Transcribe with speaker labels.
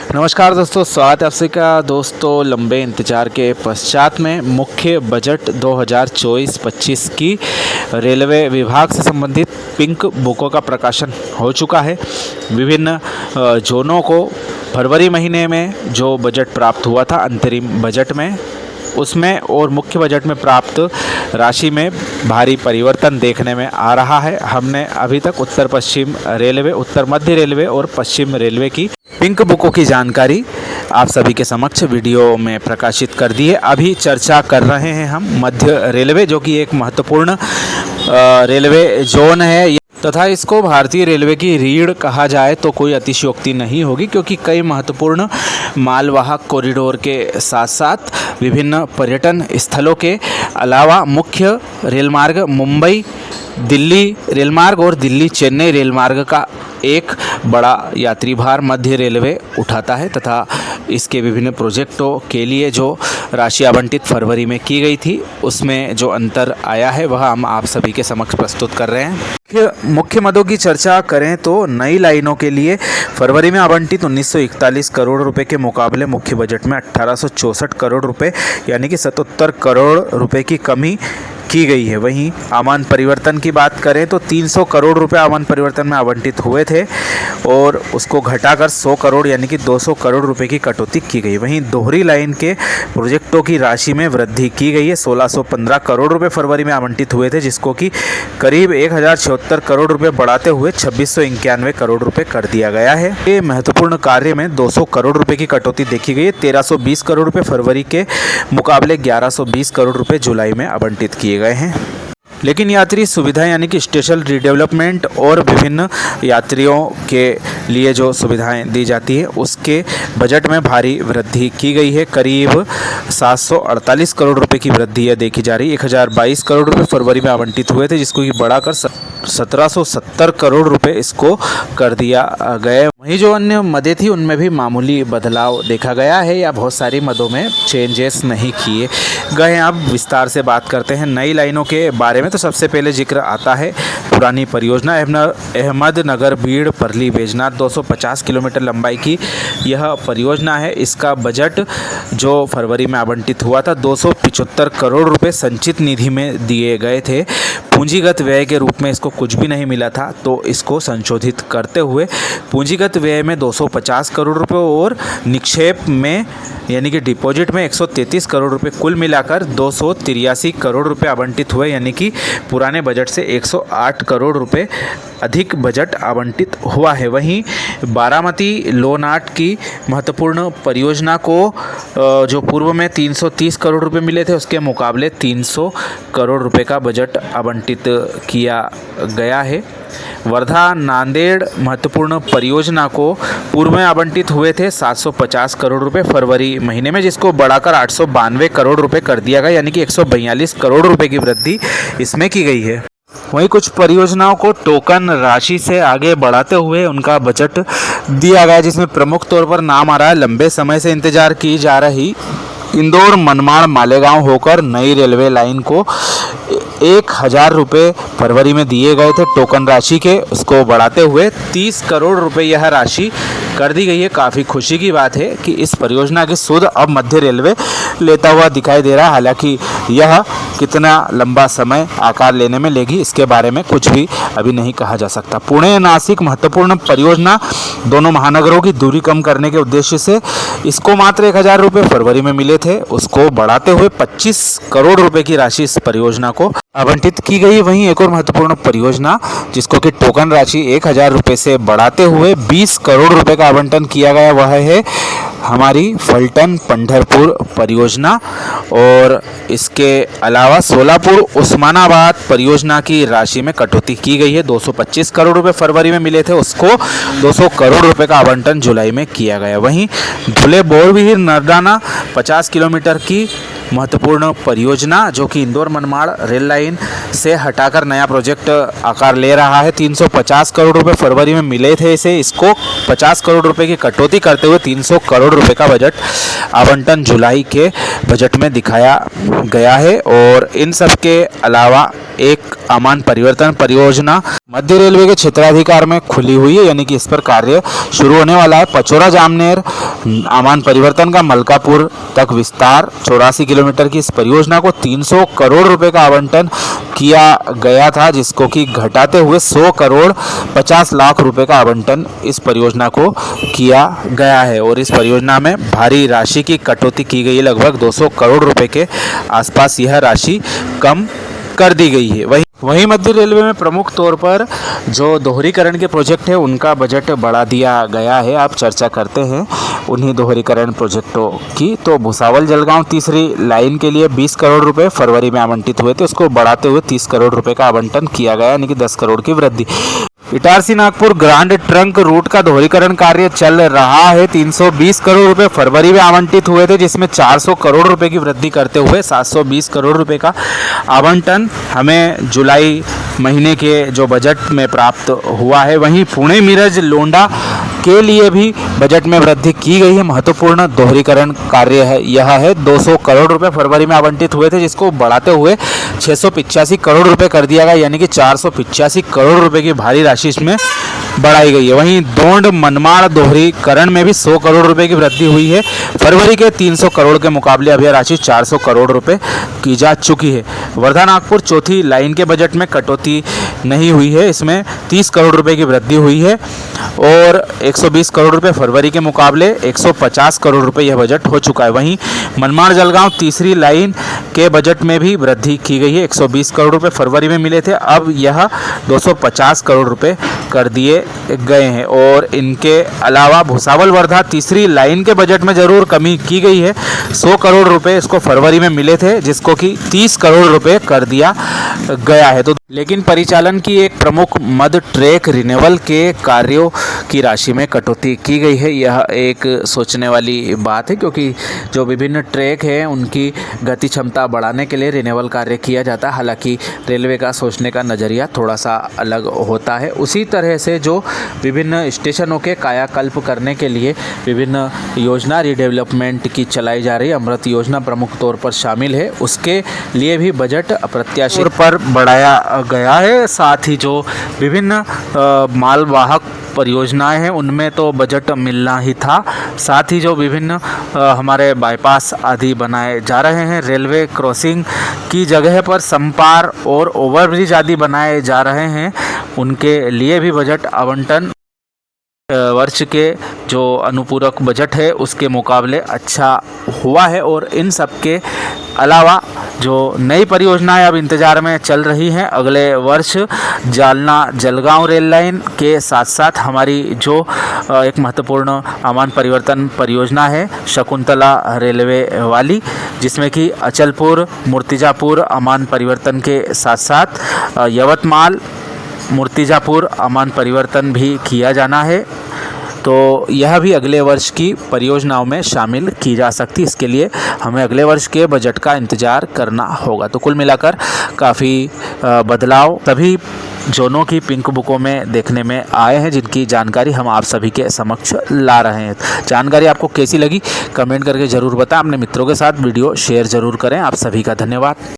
Speaker 1: नमस्कार दोस्तों, स्वागत है आप सभी का दोस्तों। लंबे इंतजार के पश्चात में मुख्य बजट 2024-25 की रेलवे विभाग से संबंधित पिंक बुकों का प्रकाशन हो चुका है। विभिन्न जोनों को फरवरी महीने में जो बजट प्राप्त हुआ था अंतरिम बजट में, उसमें और मुख्य बजट में प्राप्त राशि में भारी परिवर्तन देखने में आ रहा है। हमने अभी तक उत्तर पश्चिम रेलवे, उत्तर मध्य रेलवे और पश्चिम रेलवे की पिंक बुकों की जानकारी आप सभी के समक्ष वीडियो में प्रकाशित कर दी है। अभी चर्चा कर रहे हैं हम मध्य रेलवे, जो कि एक महत्वपूर्ण रेलवे जोन है तथा इसको भारतीय रेलवे की रीढ़ कहा जाए तो कोई अतिशयोक्ति नहीं होगी, क्योंकि कई महत्वपूर्ण मालवाहक कॉरिडोर के साथ साथ विभिन्न पर्यटन स्थलों के अलावा मुख्य रेलमार्ग मुंबई दिल्ली रेलमार्ग और दिल्ली चेन्नई रेलमार्ग का एक बड़ा यात्री भार मध्य रेलवे उठाता है तथा इसके विभिन्न प्रोजेक्टों के लिए जो राशि आवंटित फरवरी में की गई थी, उसमें जो अंतर आया है वह हम आप सभी के समक्ष प्रस्तुत कर रहे हैं। मुख्य मदों की चर्चा करें तो नई लाइनों के लिए फरवरी में आवंटित 1941 करोड़ रुपए के मुकाबले मुख्य बजट में 1864 करोड़ रुपए यानी कि 77 करोड़ रुपए की कमी की गई है। वहीं आमान परिवर्तन की बात करें तो 300 करोड़ रुपए आमान परिवर्तन में आवंटित हुए थे और उसको घटाकर 100 करोड़ यानी कि 200 करोड़ रुपए की कटौती की गई। वहीं दोहरी लाइन के प्रोजेक्टों की राशि में वृद्धि की गई है। 1615 करोड़ रुपए फरवरी में आवंटित हुए थे, जिसको कि करीब 1076 करोड़ रुपए बढ़ाते हुए 2691 करोड़ रुपए कर दिया गया है। ये महत्वपूर्ण कार्य में 200 करोड़ रुपए की कटौती देखी गई है। 1320 करोड़ रुपए फरवरी के मुकाबले 1120 करोड़ रुपए जुलाई में आवंटित किए गए हैं। लेकिन यात्री सुविधा यानी कि स्टेशन रीडेवलपमेंट और विभिन्न यात्रियों के लिए जो सुविधाएं दी जाती है, उसके बजट में भारी वृद्धि की गई है। करीब 748 करोड़ रुपए की वृद्धि है देखी जा रही है। 1022 करोड़ रुपए फरवरी में आवंटित हुए थे, जिसको कि बढ़ाकर 1770 करोड़ रुपए इसको कर दिया गया। वहीं जो अन्य मदें थी उनमें भी मामूली बदलाव देखा गया है या बहुत सारी मदों में चेंजेस नहीं किए गए। अब विस्तार से बात करते हैं नई लाइनों के बारे में। तो सबसे पहले जिक्र आता है पुरानी परियोजना अहमदनगर भीड़ परली बैजनाथ 250 किलोमीटर लंबाई की यह परियोजना है। इसका बजट जो फरवरी में आवंटित हुआ था 275 करोड़ रुपए संचित निधि में दिए गए थे। पूंजीगत व्यय के रूप में इसको कुछ भी नहीं मिला था, तो इसको संशोधित करते हुए पूंजीगत व्यय में 250 करोड़ रुपए और निक्षेप में यानी कि डिपॉजिट में 133 करोड़ रुपए, कुल मिलाकर 283 करोड़ रुपए आवंटित हुए, यानी कि पुराने बजट से 108 करोड़ रुपए अधिक बजट आवंटित हुआ है। वहीं बारामती लोनाट की महत्वपूर्ण परियोजना को जो पूर्व में 330 करोड़ रुपए मिले थे, उसके मुकाबले 300 करोड़ रुपए का बजट आवंटित किया गया है। वर्धा नांदेड़ महत्वपूर्ण परियोजना को पूर्व में आवंटित हुए थे 750 करोड़ रुपए फरवरी महीने में, जिसको बढ़ाकर 892 करोड़ रुपए कर दिया गया, यानी कि 142 करोड़ रुपए की वृद्धि इसमें की गई है। वहीं कुछ परियोजनाओं को टोकन राशि से आगे बढ़ाते हुए उनका बजट दिया गया, जिसमें प्रमुख तौर पर नाम आ रहा है लंबे समय से इंतजार की जा रही इंदौर मनमाड़ मालेगांव होकर नई रेलवे लाइन को 1000 रुपये फरवरी में दिए गए थे टोकन राशि के, उसको बढ़ाते हुए 30 करोड़ रुपए यह राशि कर दी गई है। काफ़ी खुशी की बात है कि इस परियोजना की सुध अब मध्य रेलवे लेता हुआ दिखाई दे रहा है। हालांकि यह कितना लंबा समय आकार लेने में लेगी, इसके बारे में कुछ भी अभी नहीं कहा जा सकता। पुणे नासिक महत्वपूर्ण परियोजना दोनों महानगरों की दूरी कम करने के उद्देश्य से इसको मात्र 1000 रुपये फरवरी में मिले थे, उसको बढ़ाते हुए 25 करोड़ रुपए की राशि इस परियोजना को आवंटित की गई। वहीं एक और महत्वपूर्ण परियोजना जिसको कि टोकन राशि 1000 रुपये से बढ़ाते हुए 20 करोड़ रुपए का आवंटन किया गया, वह है हमारी फलटन पंढरपुर परियोजना। और इसके अलावा सोलापुर उस्मानाबाद परियोजना की राशि में कटौती की गई है। 225 करोड़ रुपए फरवरी में मिले थे, उसको 200 करोड़ रुपए का आवंटन जुलाई में किया गया। वहीं धुले बोरविहीर नरदाना 50 किलोमीटर की महत्वपूर्ण परियोजना जो कि इंदौर मनमाड़ रेल लाइन से हटाकर नया प्रोजेक्ट आकार ले रहा है। 350 करोड़ रुपए फरवरी में मिले थे इसे, इसको 50 करोड़ रुपए की कटौती करते हुए 300 करोड़ करोड़ रुपए का बजट आवंटन जुलाई के बजट में दिखाया गया है। और इन सब के अलावा एक आमान परिवर्तन परियोजना मध्य रेलवे के क्षेत्राधिकार में खुली हुई है, यानी कि इस पर कार्य शुरू होने वाला है। पचोरा जामनेर आमान परिवर्तन का मलकापुर तक विस्तार 84 किलोमीटर की इस परियोजना को 300 करोड़ रुपए का आवंटन किया गया था, जिसको कि घटाते हुए 100 करोड़ 50 लाख रुपए का आवंटन इस परियोजना को किया गया है। और इस परियोजना में भारी राशि की कटौती की गई है, लगभग 200 करोड़ रुपए के आसपास यह राशि कम कर दी गई है। वहीं मध्य रेलवे में प्रमुख तौर पर जो दोहरीकरण के प्रोजेक्ट है उनका बजट बढ़ा दिया गया है। आप चर्चा करते हैं उन्हीं दोहरीकरण प्रोजेक्टों की। तो भुसावल जलगांव तीसरी लाइन के लिए 20 करोड़ रुपए फरवरी में आवंटित हुए थे, उसको बढ़ाते हुए 30 करोड़ रुपए का आवंटन किया गया, यानी कि 10 करोड़ की वृद्धि। Itarsi Nagpur Grand Trunk route का दोहरीकरण कार्य चल रहा है। 320 करोड़ रुपए फरवरी में आवंटित हुए थे, जिसमें 400 करोड़ रुपए की वृद्धि करते हुए 720 करोड़ रुपए का आवंटन हमें जुलाई महीने के जो बजट में प्राप्त हुआ है। वहीं पुणे मिरज लोंडा के लिए भी बजट में वृद्धि की गई है। महत्वपूर्ण दोहरीकरण कार्य है यह है। 200 करोड़ रुपए फरवरी में आवंटित हुए थे, जिसको बढ़ाते हुए 685 करोड़ रुपए कर दिया गया, यानी कि 485 करोड़ रुपए की भारी राशि इसमें बढ़ाई गई है। वहीं दोंड मनमाड़ दोहरीकरण में भी 100 करोड़ रुपए की वृद्धि हुई है। फरवरी के 300 करोड़ के मुकाबले अब यह राशि 400 करोड़ रुपए की जा चुकी है। वर्धा नागपुर चौथी लाइन के बजट में कटौती नहीं हुई है, इसमें 30 करोड़ रुपए की वृद्धि हुई है और 120 करोड़ रुपए फरवरी के मुकाबले 150 करोड़ रुपए यह बजट हो चुका है। वहीं मनमाड़ जलगांव तीसरी लाइन के बजट में भी वृद्धि की गई है। 120 करोड़ रुपए फरवरी में मिले थे, अब यह 250 करोड़ रुपए कर दिए गए हैं। और इनके अलावा भुसावल वर्धा तीसरी लाइन के बजट में जरूर कमी की गई है। 100 करोड़ रुपए इसको फरवरी में मिले थे, जिसको कि 30 करोड़ रुपए कर दिया गया है। तो लेकिन परिचालन की एक प्रमुख मद ट्रैक रिन्यूअल के कार्यों की राशि में कटौती की गई है। यह एक सोचने वाली बात है, क्योंकि जो विभिन्न ट्रैक हैं उनकी गति क्षमता बढ़ाने के लिए रिन्यूअल कार्य किया जाता है। हालांकि रेलवे का सोचने का नज़रिया थोड़ा सा अलग होता है। उसी तरह से जो विभिन्न स्टेशनों के कायाकल्प करने के लिए विभिन्न योजना रीडेवलपमेंट की चलाई जा रही अमृत योजना प्रमुख तौर पर शामिल है, उसके लिए भी बजट अप्रत्याशित पर बढ़ाया गया है। साथ ही जो विभिन्न मालवाहक परियोजनाएं हैं उनमें तो बजट मिलना ही था। साथ ही जो विभिन्न हमारे बाईपास आदि बनाए जा रहे हैं, रेलवे क्रॉसिंग की जगह पर संपार और ओवरब्रिज आदि बनाए जा रहे हैं, उनके लिए भी बजट आवंटन वर्ष के जो अनुपूरक बजट है उसके मुकाबले अच्छा हुआ है। और इन सब के अलावा जो नई परियोजनाएं अब इंतज़ार में चल रही हैं, अगले वर्ष जालना जलगांव रेल लाइन के साथ साथ हमारी जो एक महत्वपूर्ण आमान परिवर्तन परियोजना है शकुंतला रेलवे वाली, जिसमें कि अचलपुर मूर्तिजापुर आमान परिवर्तन के साथ साथ यवतमाल मूर्तिजापुर आमान परिवर्तन भी किया जाना है। तो यह भी अगले वर्ष की परियोजनाओं में शामिल की जा सकती है। इसके लिए हमें अगले वर्ष के बजट का इंतज़ार करना होगा। तो कुल मिलाकर काफ़ी बदलाव सभी जोनों की पिंक बुकों में देखने में आए हैं, जिनकी जानकारी हम आप सभी के समक्ष ला रहे हैं। जानकारी आपको कैसी लगी कमेंट करके ज़रूर बताएं। अपने मित्रों के साथ वीडियो शेयर ज़रूर करें। आप सभी का धन्यवाद।